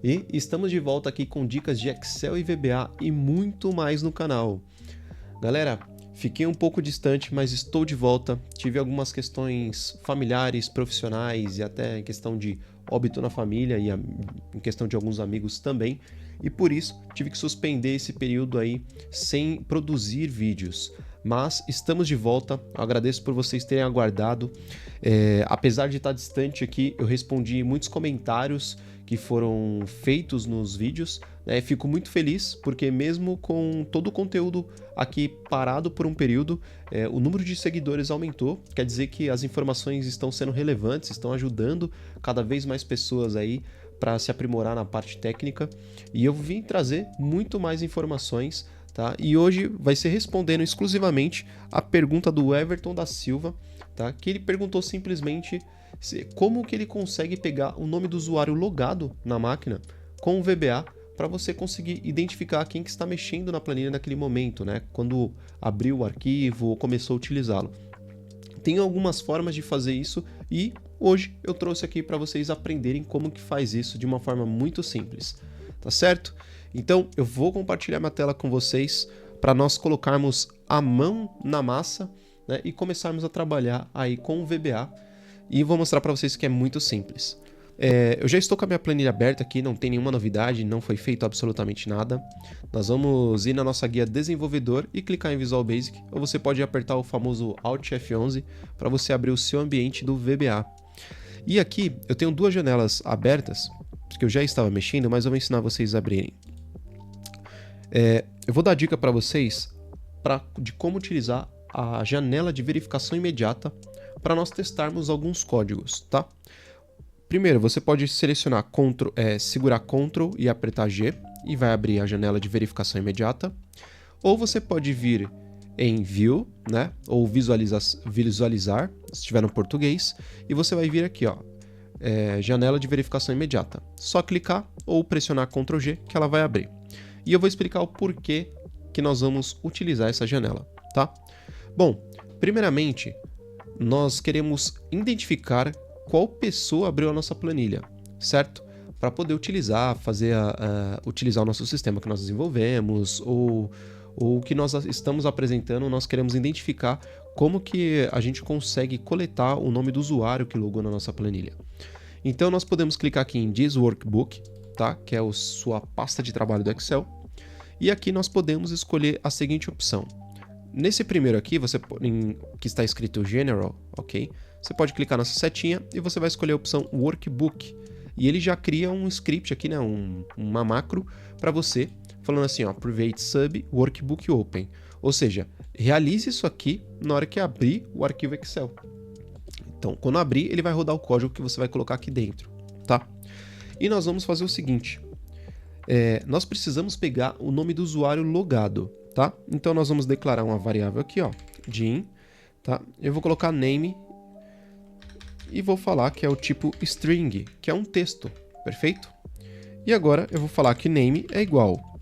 E estamos de volta aqui com dicas de Excel e VBA e muito mais no canal. Galera, fiquei um pouco distante, mas estou de volta. Tive algumas questões familiares, profissionais e até em questão de óbito na família e em questão de alguns amigos também. E por isso tive que suspender esse período aí sem produzir vídeos. Mas estamos de volta, eu agradeço por vocês terem aguardado. Apesar de estar distante aqui, eu respondi muitos comentários que foram feitos nos vídeos. Fico muito feliz porque mesmo com todo o conteúdo aqui parado por um período, o número de seguidores aumentou. Quer dizer que as informações estão sendo relevantes, estão ajudando cada vez mais pessoas aí para se aprimorar na parte técnica. E eu vim trazer muito mais informações, tá? E hoje vai ser respondendo exclusivamente a pergunta do Everton da Silva, tá? Que ele perguntou simplesmente como que ele consegue pegar o nome do usuário logado na máquina com o VBA para você conseguir identificar quem que está mexendo na planilha naquele momento, né? Quando abriu o arquivo ou começou a utilizá-lo. Tem algumas formas de fazer isso e hoje eu trouxe aqui para vocês aprenderem como que faz isso de uma forma muito simples, tá certo? Então eu vou compartilhar minha tela com vocês para nós colocarmos a mão na massa, né, e começarmos a trabalhar aí com o VBA e vou mostrar para vocês que é muito simples. Eu já estou com a minha planilha aberta aqui, não tem nenhuma novidade, não foi feito absolutamente nada. Nós vamos ir na nossa guia desenvolvedor e clicar em Visual Basic, ou você pode apertar o famoso Alt F11 para você abrir o seu ambiente do VBA. E aqui eu tenho duas janelas abertas, que eu já estava mexendo, mas eu vou ensinar vocês a abrirem. Eu vou dar dica para vocês de como utilizar a janela de verificação imediata para nós testarmos alguns códigos, tá? Primeiro, você pode selecionar segurar Ctrl e apertar G e vai abrir a janela de verificação imediata. Ou você pode vir em View, né? Ou visualizar, se estiver no português, e você vai vir aqui, ó, janela de verificação imediata. Só clicar ou pressionar Ctrl G que ela vai abrir. E eu vou explicar o porquê que nós vamos utilizar essa janela, tá? Bom, primeiramente, nós queremos identificar qual pessoa abriu a nossa planilha, certo? Para poder utilizar, utilizar o nosso sistema que nós desenvolvemos ou o que nós estamos apresentando, nós queremos identificar como que a gente consegue coletar o nome do usuário que logou na nossa planilha. Então nós podemos clicar aqui em This Workbook, tá? Que é a sua pasta de trabalho do Excel, e aqui nós podemos escolher a seguinte opção. Nesse primeiro aqui, que está escrito General, ok? Você pode clicar nessa setinha e você vai escolher a opção Workbook. E ele já cria um script aqui, né? Uma macro para você, falando assim, ó, Private Sub Workbook Open. Ou seja, realize isso aqui na hora que abrir o arquivo Excel. Então, quando abrir, ele vai rodar o código que você vai colocar aqui dentro, tá? E nós vamos fazer o seguinte. Nós precisamos pegar o nome do usuário logado, tá? Então nós vamos declarar uma variável aqui, ó, Jim, tá? Eu vou colocar name e vou falar que é o tipo string, que é um texto, perfeito? E agora eu vou falar que name é igual.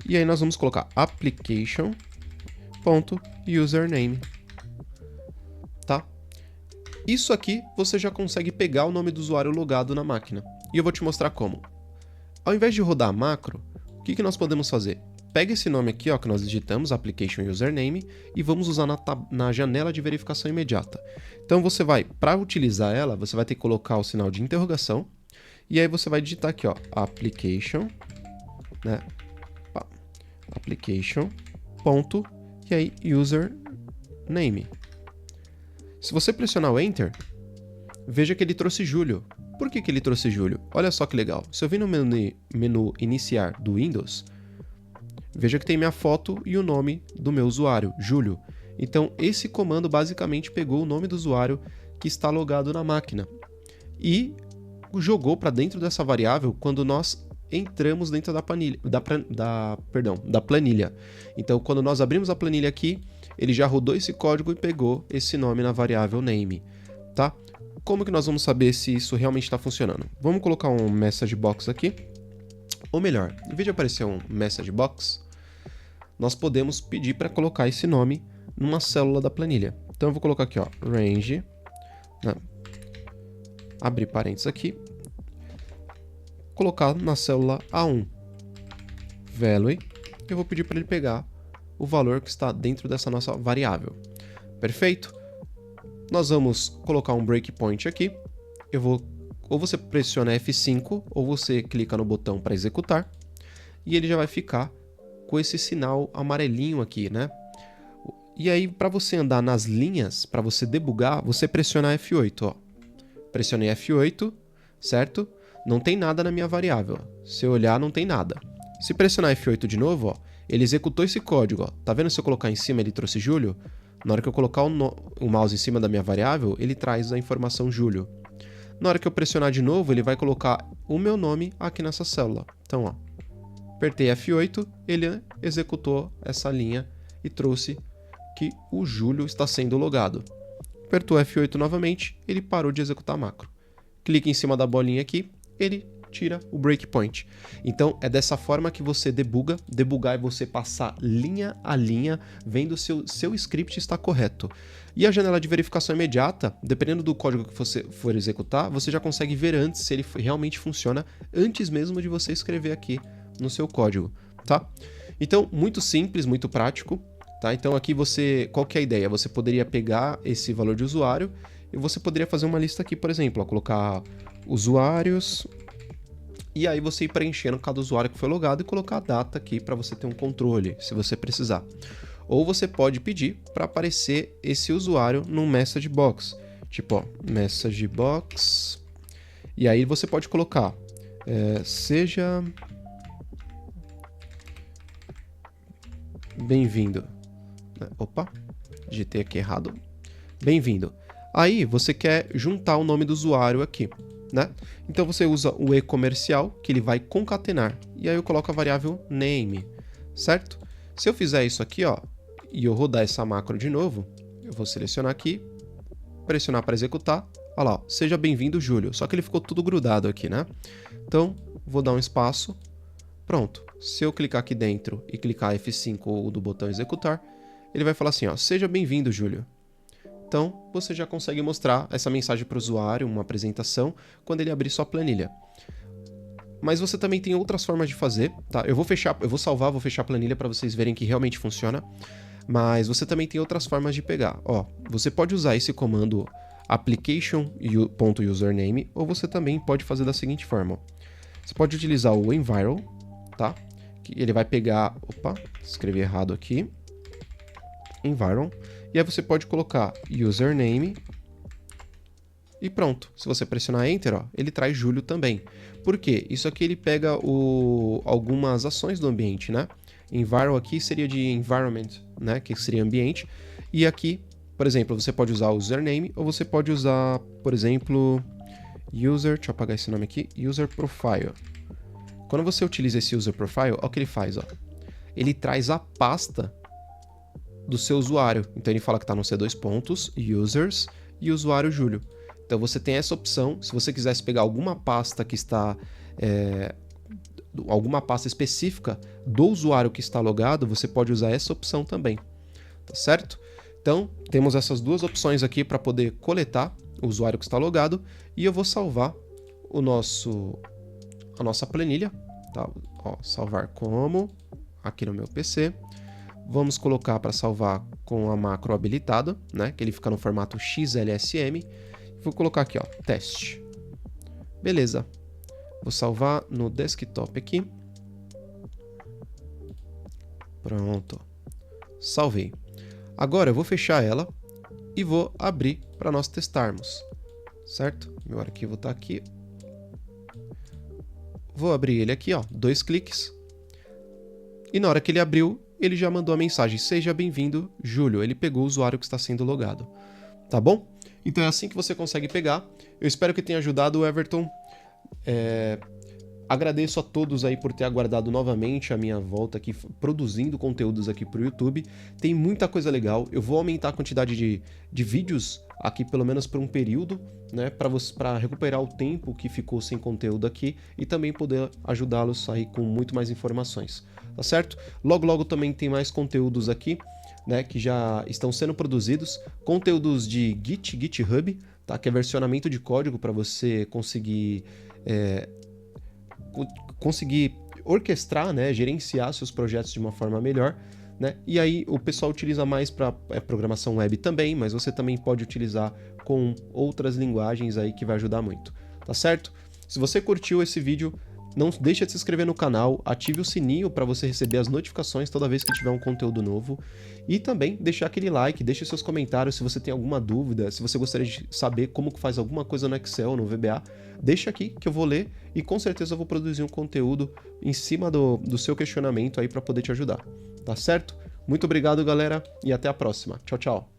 E aí nós vamos colocar application.username, tá? Isso aqui você já consegue pegar o nome do usuário logado na máquina. E eu vou te mostrar como. Ao invés de rodar a macro, o que nós podemos fazer? Pega esse nome aqui, ó, que nós digitamos, application username, e vamos usar na janela de verificação imediata. Então você vai, para utilizar ela, você vai ter que colocar o sinal de interrogação, e aí você vai digitar aqui, ó, application, né? Application, ponto, e aí username. Se você pressionar o Enter, veja que ele trouxe Júlio. Por que ele trouxe Júlio? Olha só que legal. Se eu vir no menu iniciar do Windows, veja que tem minha foto e o nome do meu usuário, Júlio. Então, esse comando basicamente pegou o nome do usuário que está logado na máquina e jogou para dentro dessa variável quando nós entramos dentro da planilha. Então, quando nós abrimos a planilha aqui, ele já rodou esse código e pegou esse nome na variável name, tá? Como que nós vamos saber se isso realmente está funcionando? Vamos colocar um message box aqui. Ou melhor, em vez de aparecer um message box, nós podemos pedir para colocar esse nome numa célula da planilha. Então eu vou colocar aqui, ó, range, né? Abrir parênteses aqui, colocar na célula A1. Value. Eu vou pedir para ele pegar o valor que está dentro dessa nossa variável. Perfeito? Nós vamos colocar um breakpoint aqui. Ou você pressiona F5 ou você clica no botão para executar e ele já vai ficar com esse sinal amarelinho aqui, né? E aí, para você andar nas linhas, para você debugar, você pressiona F8, ó. Pressionei F8, certo? Não tem nada na minha variável. Se eu olhar, não tem nada. Se pressionar F8 de novo, ó, ele executou esse código, ó. Tá vendo se eu colocar em cima ele trouxe Júlio? Na hora que eu colocar o mouse em cima da minha variável, ele traz a informação Júlio. Na hora que eu pressionar de novo, ele vai colocar o meu nome aqui nessa célula. Então, ó, apertei F8, ele executou essa linha e trouxe que o Júlio está sendo logado. Apertou F8 novamente, ele parou de executar a macro. Clique em cima da bolinha aqui, ele tira o breakpoint. Então, é dessa forma que você debuga. Debugar é você passar linha a linha, vendo se o seu script está correto. E a janela de verificação imediata, dependendo do código que você for executar, você já consegue ver antes se ele realmente funciona, antes mesmo de você escrever aqui no seu código, tá? Então, muito simples, muito prático, tá? Então, aqui qual que é a ideia? Você poderia pegar esse valor de usuário e você poderia fazer uma lista aqui, por exemplo, ó, colocar usuários. E aí você ir preenchendo cada usuário que foi logado e colocar a data aqui para você ter um controle, se você precisar. Ou você pode pedir para aparecer esse usuário num message box. Tipo, ó, message box. E aí você pode colocar, seja bem-vindo. Opa, digitei aqui errado. Bem-vindo. Aí você quer juntar o nome do usuário aqui, né? Então você usa o e-comercial, que ele vai concatenar. E aí eu coloco a variável name, certo? Se eu fizer isso aqui, ó, e eu rodar essa macro de novo, eu vou selecionar aqui, pressionar para executar. Olha lá, ó, seja bem-vindo, Júlio. Só que ele ficou tudo grudado aqui, né? Então, vou dar um espaço. Pronto. Se eu clicar aqui dentro e clicar F5 ou do botão executar, ele vai falar assim, ó, seja bem-vindo, Júlio. Então, você já consegue mostrar essa mensagem para o usuário, uma apresentação, quando ele abrir sua planilha. Mas você também tem outras formas de fazer, tá? Eu vou salvar, vou fechar a planilha para vocês verem que realmente funciona. Mas você também tem outras formas de pegar. Ó, você pode usar esse comando application.username, ou você também pode fazer da seguinte forma. Você pode utilizar o environ, tá? Que ele vai pegar... Opa, escrevi errado aqui. Environ. E aí você pode colocar username e pronto. Se você pressionar Enter, ó, ele traz Júlio também. Por quê? Isso aqui ele pega algumas ações do ambiente, né? Environ aqui seria de environment, né? Que seria ambiente. E aqui, por exemplo, você pode usar o username ou você pode usar, por exemplo, deixa eu apagar esse nome aqui, user profile. Quando você utiliza esse user profile, olha o que ele faz, ó. Ele traz a pasta do seu usuário. Então ele fala que está no C2 pontos, users e usuário Júlio. Então você tem essa opção. Se você quisesse pegar alguma pasta que está alguma pasta específica do usuário que está logado, você pode usar essa opção também, tá certo? Então temos essas duas opções aqui para poder coletar o usuário que está logado e eu vou salvar a nossa planilha, tá? Ó, salvar como aqui no meu PC. Vamos colocar para salvar com a macro habilitada, né? Que ele fica no formato XLSM. Vou colocar aqui, ó, teste. Beleza. Vou salvar no desktop aqui. Pronto. Salvei. Agora eu vou fechar ela e vou abrir para nós testarmos. Certo? Meu arquivo está aqui. Vou abrir ele aqui, ó, 2 cliques. E na hora que ele abriu, ele já mandou a mensagem, seja bem-vindo, Júlio. Ele pegou o usuário que está sendo logado. Tá bom? Então é assim que você consegue pegar. Eu espero que tenha ajudado o Everton. Agradeço a todos aí por ter aguardado novamente a minha volta aqui, produzindo conteúdos aqui para o YouTube. Tem muita coisa legal. Eu vou aumentar a quantidade de vídeos aqui, pelo menos por um período, né, para recuperar o tempo que ficou sem conteúdo aqui e também poder ajudá-los aí com muito mais informações. Tá certo? Logo, logo também tem mais conteúdos aqui, né, que já estão sendo produzidos. Conteúdos de GitHub, tá, que é versionamento de código para você conseguir conseguir orquestrar, né, gerenciar seus projetos de uma forma melhor, né? E aí o pessoal utiliza mais para programação web também, mas você também pode utilizar com outras linguagens aí que vai ajudar muito, tá certo? Se você curtiu esse vídeo, não deixa de se inscrever no canal, ative o sininho para você receber as notificações toda vez que tiver um conteúdo novo e também deixar aquele like, deixe seus comentários se você tem alguma dúvida, se você gostaria de saber como que faz alguma coisa no Excel, no VBA, deixa aqui que eu vou ler e com certeza eu vou produzir um conteúdo em cima do seu questionamento aí para poder te ajudar, tá certo? Muito obrigado, galera, e até a próxima. Tchau, tchau.